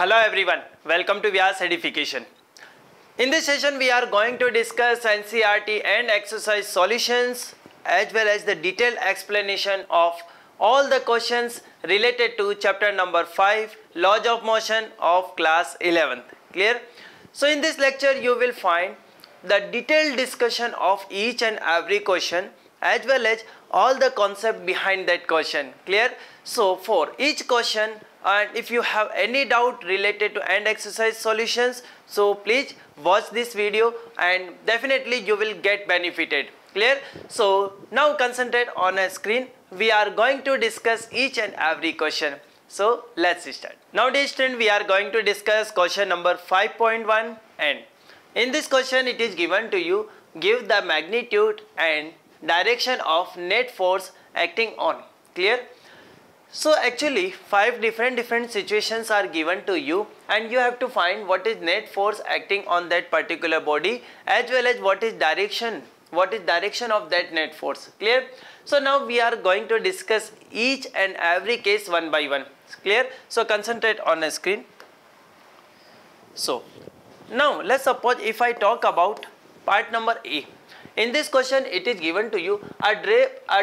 Hello everyone, welcome to Vyas Edification. In this session we are going to discuss NCERT and exercise solutions as well as the detailed explanation of all the questions related to chapter number 5 Laws of Motion of class 11th. Clear? So in this lecture you will find the detailed discussion of each and every question as well as all the concept behind that question. Clear? So for each question, and if you have any doubt related to end exercise solutions, so please watch this video and definitely you will get benefited. Clear? So now concentrate on a screen. We are going to discuss each and every question. So let's start. Now dear student, we are going to discuss question number 5.1, and in this question it is given to you, give the magnitude and direction of net force acting on. Clear? So actually 5 different situations are given to you and you have to find what is net force acting on that particular body as well as what is direction of that net force. Clear? So now we are going to discuss each and every case one by one. Clear? So concentrate on the screen. So now let's suppose if I talk about part number A. In this question it is given to you a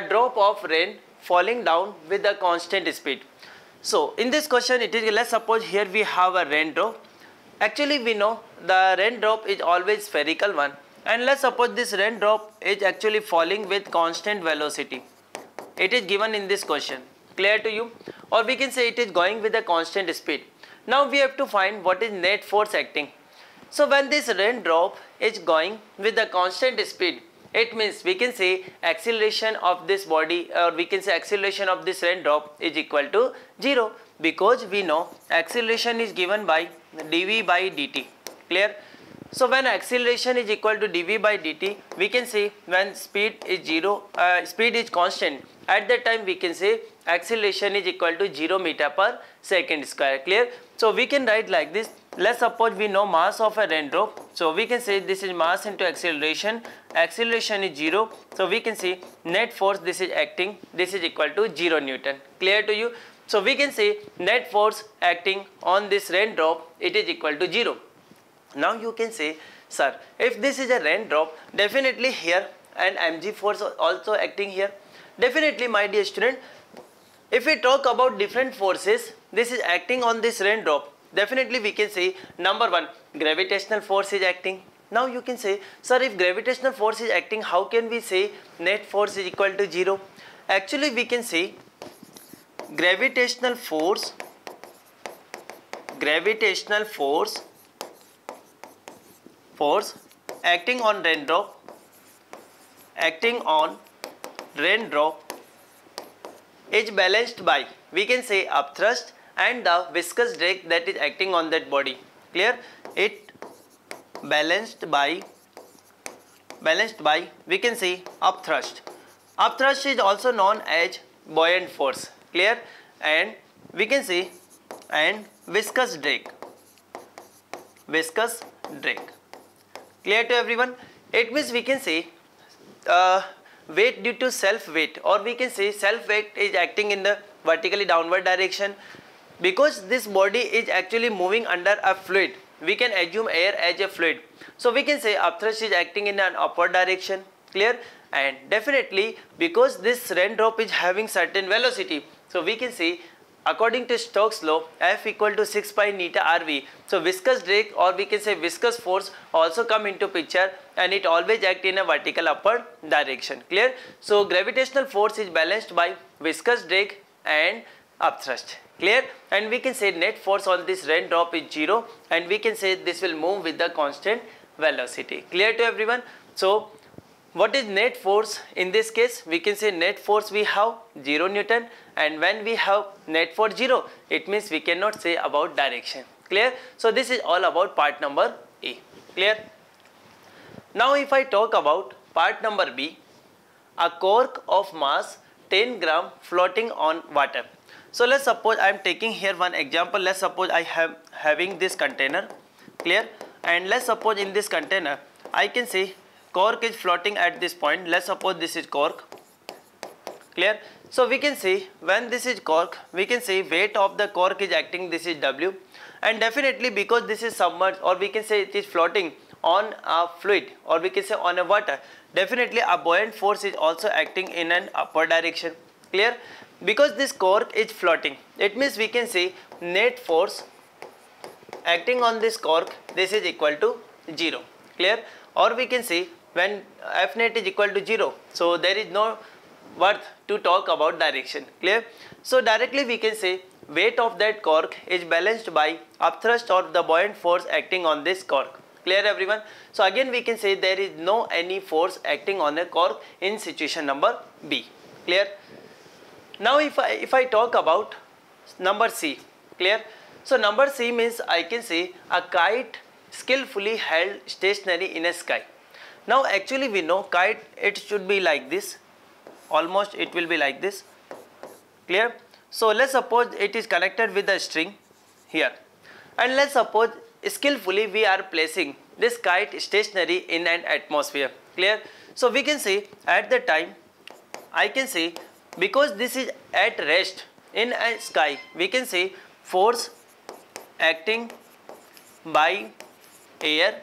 drop of rain falling down with a constant speed. So in this question it is, let's suppose here we have a raindrop. Actually we know the raindrop is always spherical one, and let's suppose this raindrop is actually falling with constant velocity. It is given in this question. Clear to you? Or we can say it is going with a constant speed. Now we have to find what is net force acting. So when this raindrop is going with a constant speed, it means we can say acceleration of this body, or we can say acceleration of this raindrop is equal to 0, because we know acceleration is given by dv by dt. Clear? So when acceleration is equal to dv by dt, we can say when speed is speed is constant, at that time we can say acceleration is equal to 0 meter per second square. Clear? So we can write like this. Let's suppose we know mass of a raindrop, so we can say this is mass into acceleration. Acceleration is 0, so we can say net force, this is acting, this is equal to 0 Newton. Clear to you? So we can say net force acting on this raindrop, it is equal to 0. Now you can say, sir, if this is a raindrop, definitely here an mg force also acting here. Definitely, my dear student, if we talk about different forces, this is acting on this raindrop. Definitely we can say number 1, gravitational force is acting. Now you can say, sir, if gravitational force is acting, how can we say net force is equal to 0? Actually we can say gravitational force acting on raindrop is balanced by, we can say, upthrust and the viscous drag that is acting on that body. Clear? It balanced by we can say upthrust. Upthrust is also known as buoyant force. Clear? And we can say and viscous drag. Clear to everyone? It means we can say weight due to self weight, or we can say self weight is acting in the vertically downward direction. Because this body is actually moving under a fluid, we can assume air as a fluid. So we can say upthrust is acting in an upward direction. Clear? And definitely because this raindrop is having certain velocity, so we can say according to Stokes law, F equal to 6 pi neta RV. So viscous drag, or we can say viscous force, also come into picture, and it always act in a vertical upward direction. Clear? So gravitational force is balanced by viscous drag and upthrust. Clear? And we can say net force on this raindrop is 0, and we can say this will move with the constant velocity. Clear to everyone? So what is net force in this case? We can say net force we have 0 Newton, and when we have net force 0, it means we cannot say about direction. Clear? So this is all about part number A. Clear? Now if I talk about part number B, a cork of mass 10 gram floating on water. So let's suppose I am taking here one example. Let's suppose I have having this container. Clear? And let's suppose in this container I can say cork is floating at this point. Let's suppose this is cork. Clear? So we can say when this is cork, we can say weight of the cork is acting, this is W, and definitely because this is submerged, or we can say it is floating on a fluid, or we can say on a water, definitely a buoyant force is also acting in an upward direction. Clear? Because this cork is floating, it means we can say net force acting on this cork, this is equal to 0. Clear? Or we can say when F net is equal to 0, so there is no worth to talk about direction. Clear? So directly we can say weight of that cork is balanced by upthrust or the buoyant force acting on this cork. Clear everyone? So again we can say there is no any force acting on a cork in situation number B. Clear? Now if I talk about number C. Clear? So number C means I can say a kite skillfully held stationary in a sky. Now actually we know kite, it should be like this, almost it will be like this. Clear? So let's suppose it is connected with a string here, and let's suppose skillfully we are placing this kite stationary in an atmosphere. Clear? So we can say at the time, I can say because this is at rest in a sky, we can say force acting by air,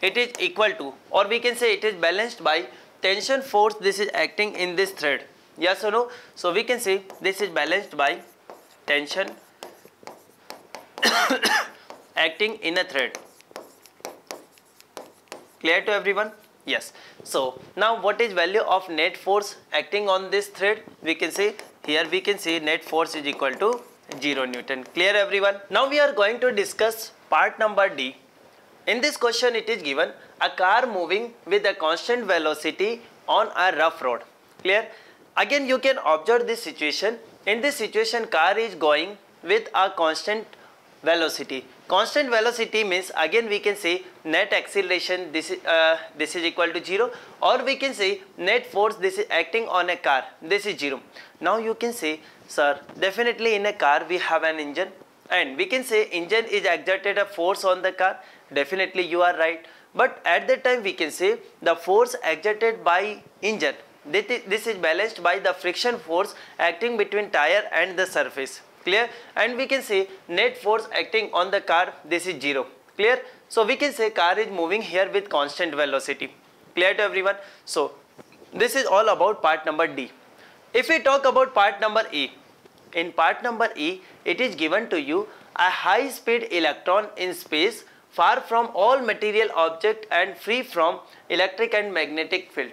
it is equal to, or we can say it is balanced by tension force, this is acting in this thread. Yes or no? So we can say this is balanced by tension acting in a thread. Clear to everyone? Yes. So now what is value of net force acting on this thread? We can say here we can say net force is equal to 0 Newton. Clear everyone? Now we are going to discuss part number D. In this question it is given a car moving with a constant velocity on a rough road. Clear? Again you can observe this situation. In this situation car is going with a constant velocity. Constant velocity means again we can say net acceleration, this is equal to 0, or we can say net force, this is acting on a car, this is 0. Now you can say, sir, definitely in a car we have an engine, and we can say engine is exerted a force on the car. Definitely you are right, but at that time we can say the force exerted by engine, this is balanced by the friction force acting between tire and the surface. Clear? And we can say net force acting on the car, this is 0. Clear? So we can say car is moving here with constant velocity. Clear to everyone? So this is all about part number D. If we talk about part number E, in part number E it is given to you a high speed electron in space, far from all material object and free from electric and magnetic field.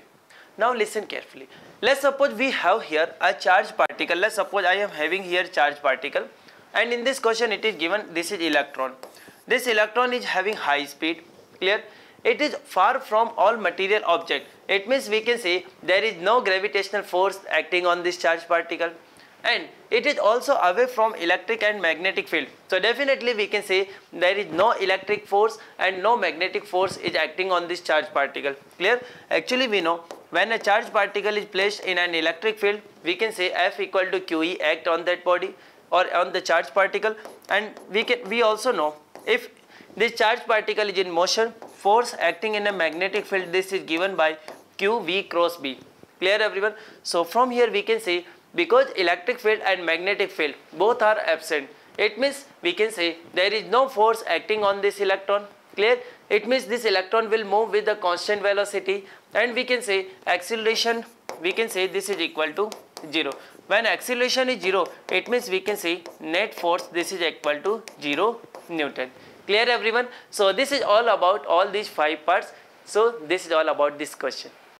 Now listen carefully. Let's suppose we have here a charged particle. Let's suppose I am having here charged particle, and in this question it is given this is electron. This electron is having high speed. Clear? It is far from all material object. It means we can say there is no gravitational force acting on this charged particle, and it is also away from electric and magnetic field. So definitely we can say there is no electric force and no magnetic force is acting on this charged particle. Clear? Actually we know when a charged particle is placed in an electric field, we can say F equal to QE act on that body or on the charged particle, and we also know if this charged particle is in motion, force acting in a magnetic field, this is given by QV cross B. Clear everyone? So from here we can say because electric field and magnetic field both are absent, it means we can say there is no force acting on this electron. Clear? It means this electron will move with the constant velocity, and we can say acceleration, we can say this is equal to 0. When acceleration is 0, it means we can say net force, this is equal to 0 Newton. Clear everyone? So this is all about all these 5 parts. So this is all about this question.